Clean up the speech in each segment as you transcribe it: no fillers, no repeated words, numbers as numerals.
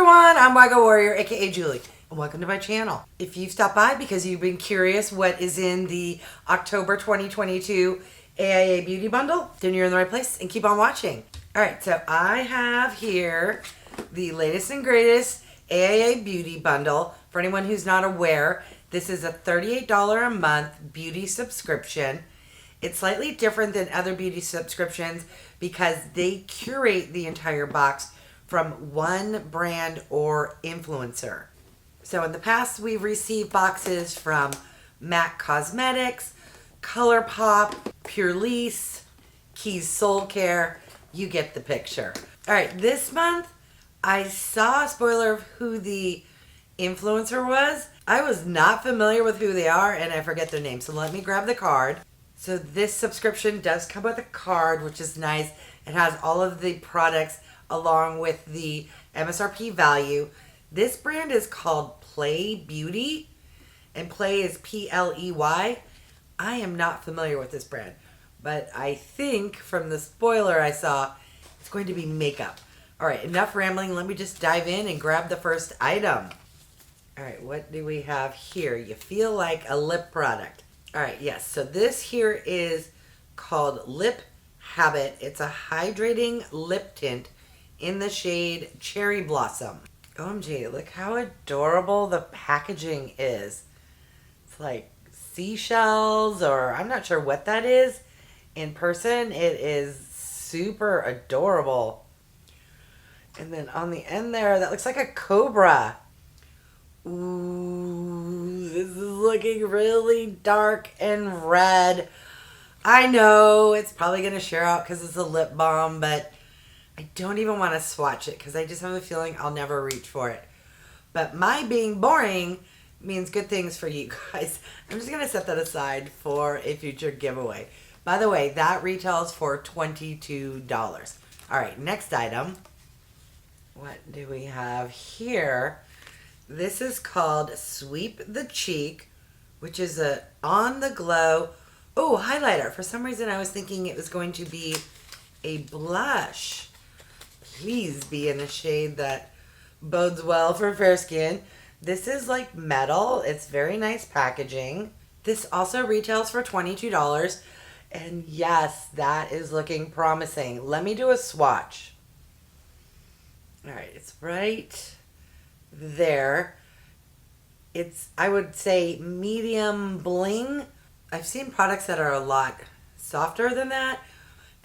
everyone, I'm Wagga Warrior, aka Julie, and welcome to my channel. If you've stopped by because you've been curious what is in the October 2022 AIA Beauty Bundle, then you're in the right place and keep on watching. Alright, so I have here the latest and greatest AIA Beauty Bundle. For anyone who's not aware, this is a $38 a month beauty subscription. It's slightly different than other beauty subscriptions because they curate the entire box from one brand or influencer. So in the past, we've received boxes from MAC Cosmetics, ColourPop, Purlisse, Keys Soul Care. You get the picture. All right, this month, I saw a spoiler of who the influencer was. I was not familiar with who they are, and I forget their name. So let me grab the card. So this subscription does come with a card, which is nice. It has all of the products along with the MSRP value. This brand is called Pley Beauty, and Pley is Pley. I am not familiar with this brand, but I think from the spoiler I saw, it's going to be makeup. All right, enough rambling. Let me just dive in and grab the first item. All right, what do we have here? You feel like a lip product. All right, yes, so this here is called Lip Habit. It's a hydrating lip tint in the shade Cherry Blossom. OMG, look how adorable the packaging is. It's like seashells, or I'm not sure what that is. In person, it is super adorable. And then on the end there, that looks like a cobra. Ooh, this is looking really dark and red. I know it's probably going to share out because it's a lip balm, but I don't even want to swatch it because I just have a feeling I'll never reach for it. But my being boring means good things for you guys. I'm just going to set that aside for a future giveaway. By the way, that retails for $22. All right, next item. What do we have here? This is called Sweep the Cheek, which is a On-the-Glo. Oh, highlighter. For some reason, I was thinking it was going to be a blush. Please be in a shade that bodes well for fair skin. This is like metal. It's very nice packaging. This also retails for $22. And yes, that is looking promising. Let me do a swatch. All right, it's right there. It's, I would say, medium bling. I've seen products that are a lot softer than that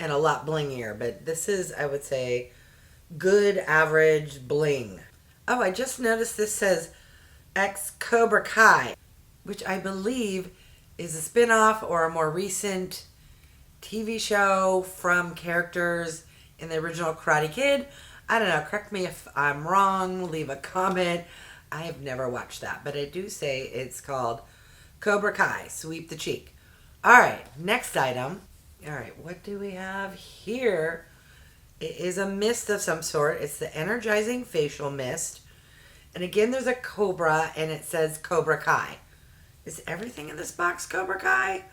and a lot blingier, but this is, I would say, good average bling. Oh, I just noticed this says X Cobra Kai, which I believe is a spin-off or a more recent TV show from characters in the original Karate Kid. I don't know, correct me if I'm wrong, leave a comment. I have never watched that, but I do say it's called Cobra Kai, Sweep the Cheek. All right, next item. All right, what do we have here? It is a mist of some sort. It's the Energizing Facial Mist. And again, there's a Cobra, and it says Cobra Kai. Is everything in this box Cobra Kai?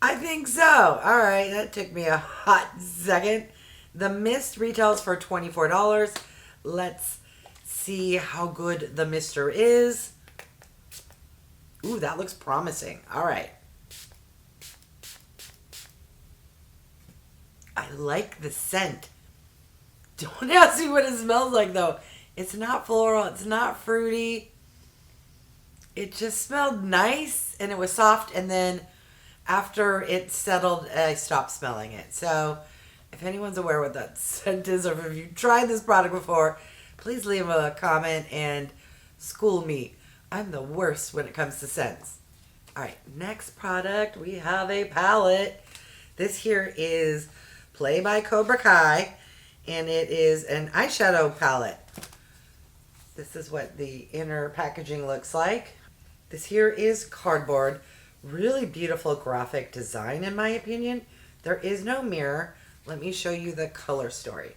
I think so. All right, that took me a hot second. The mist retails for $24. Let's see how good the mister is. Ooh, that looks promising. All right. I like the scent. Don't ask me what it smells like, though. It's not floral. It's not fruity. It just smelled nice, and it was soft, and then after it settled, I stopped smelling it. So if anyone's aware what that scent is, or if you've tried this product before, please leave a comment and school me. I'm the worst when it comes to scents. All right, next product, we have a palette. This here is Pley by Cobra Kai, and it is an eyeshadow palette. This is what the inner packaging looks like. This here is cardboard. Really beautiful graphic design, in my opinion. There is no mirror. Let me show you the color story.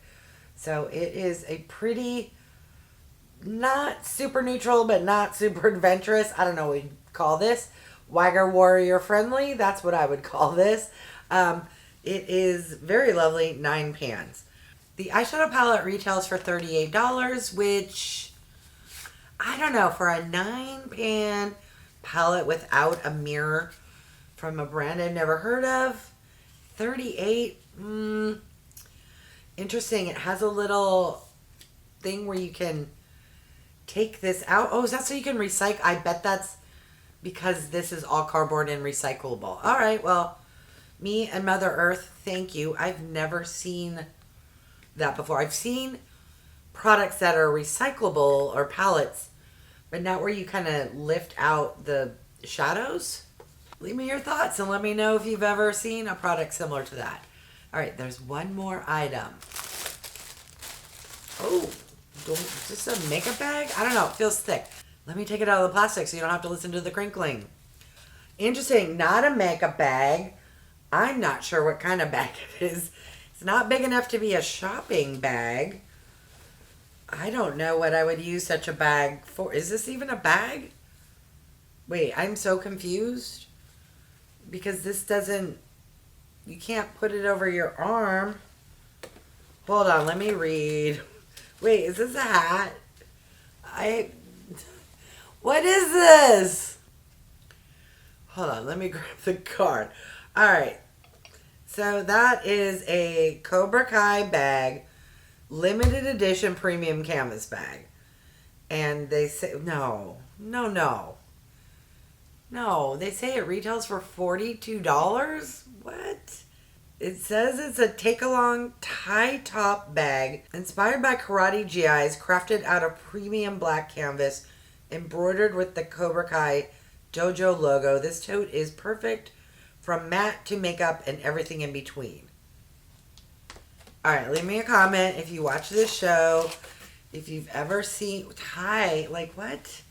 So it is a pretty, not super neutral, but not super adventurous. I don't know what you'd call this. Wagga Warrior friendly. That's what I would call this. It is very lovely. 9 pans. The eyeshadow palette retails for $38, which, I don't know, for a 9-pan palette without a mirror from a brand I've never heard of, 38, interesting. It has a little thing where you can take this out. Oh, is that so you can recycle? I bet that's because this is all cardboard and recyclable. All right, well, me and Mother Earth, thank you. I've never seen that before. I've seen products that are recyclable or palettes, but not where you kind of lift out the shadows. Leave me your thoughts and let me know if you've ever seen a product similar to that. All right, there's one more item. Oh, is this a makeup bag? I don't know. It feels thick. Let me take it out of the plastic so you don't have to listen to the crinkling. Interesting. Not a makeup bag. I'm not sure what kind of bag it is. It's not big enough to be a shopping bag. I don't know what I would use such a bag for. Is this even a bag? Wait, I'm so confused. Because this doesn't... You can't put it over your arm. Hold on, let me read. Wait, is this a hat? What is this? Hold on, let me grab the card. All right. So that is a Cobra Kai bag, limited edition premium canvas bag. And they say, no, they say it retails for $42. What? It says it's a take-along tie top bag inspired by karate GIs, crafted out of premium black canvas, embroidered with the Cobra Kai dojo logo. This tote is perfect from matte to makeup and everything in between. All right, leave me a comment if you watch this show, if you've ever seen tie, like what?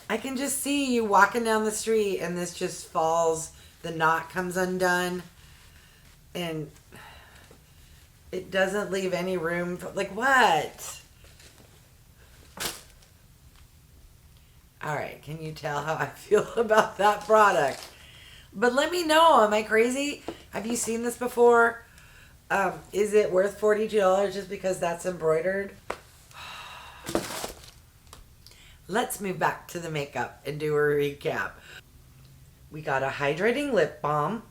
I can just see you walking down the street and this just falls, the knot comes undone, and it doesn't leave any room for, like what? All right, can you tell how I feel about that product? But let me know, am I crazy? Have you seen this before? Is it worth $42 just because that's embroidered? Let's move back to the makeup and do a recap. We got a hydrating lip balm,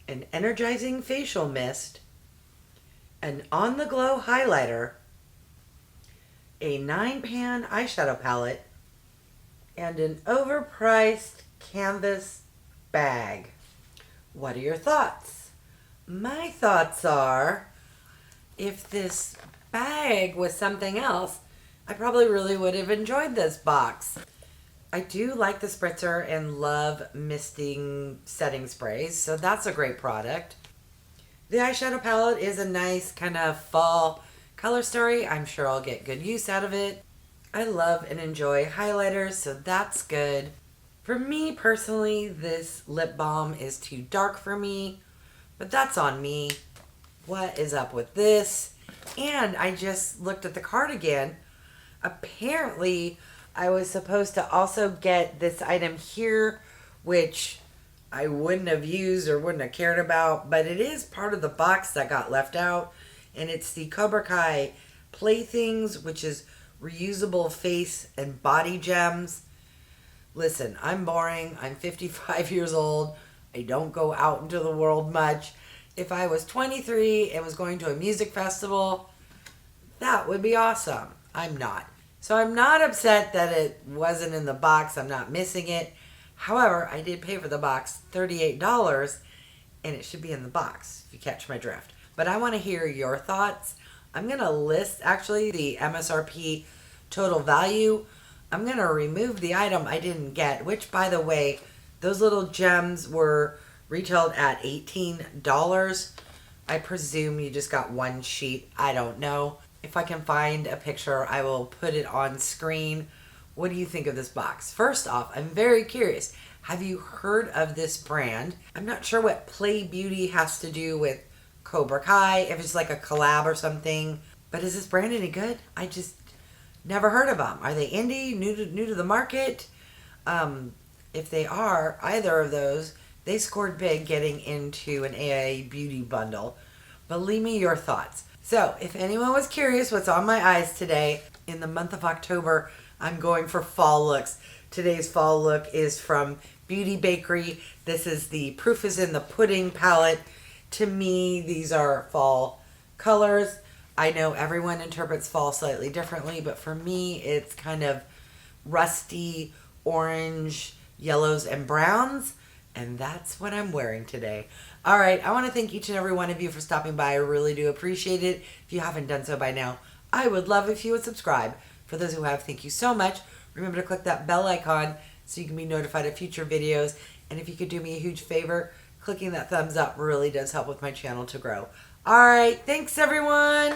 an energizing facial mist, an On-the-Glo highlighter, a 9-pan eyeshadow palette, and an overpriced canvas bag. What are your thoughts? My thoughts are, if this bag was something else, I probably really would have enjoyed this box. I do like the spritzer and love misting setting sprays, so that's a great product. The eyeshadow palette is a nice kind of fall color story. I'm sure I'll get good use out of it. I love and enjoy highlighters, so that's good. For me personally, this lip balm is too dark for me, but that's on me. What is up with this? And I just looked at the card again. Apparently, I was supposed to also get this item here, which I wouldn't have used or wouldn't have cared about, but it is part of the box that got left out, and it's the Cobra Kai Playthings, which is reusable face and body gems. Listen, I'm boring. I'm 55 years old. I don't go out into the world much. If I was 23 and was going to a music festival, that would be awesome. I'm not. So I'm not upset that it wasn't in the box. I'm not missing it. However, I did pay for the box $38, and it should be in the box, if you catch my drift. But I want to hear your thoughts. I'm going to list, actually, the MSRP total value. I'm going to remove the item I didn't get, which, by the way, those little gems were retailed at $18. I presume you just got one sheet. I don't know. If I can find a picture, I will put it on screen. What do you think of this box? First off, I'm very curious. Have you heard of this brand? I'm not sure what Pley Beauty has to do with Cobra Kai, if it's like a collab or something. But is this brand any good? I just never heard of them. Are they indie, new to the market? If they are, either of those, they scored big getting into an AA beauty bundle. but leave me your thoughts. So if anyone was curious what's on my eyes today, in the month of October, I'm going for fall looks. Today's fall look is from Beauty Bakery. This is the Proof is in the Pudding palette. To me, these are fall colors. I know everyone interprets fall slightly differently, but for me, it's kind of rusty orange, yellows, and browns. And that's what I'm wearing today. All right, I want to thank each and every one of you for stopping by. I really do appreciate it. If you haven't done so by now, I would love if you would subscribe. For those who have, thank you so much. Remember to click that bell icon so you can be notified of future videos. And if you could do me a huge favor, clicking that thumbs up really does help with my channel to grow. All right, thanks everyone.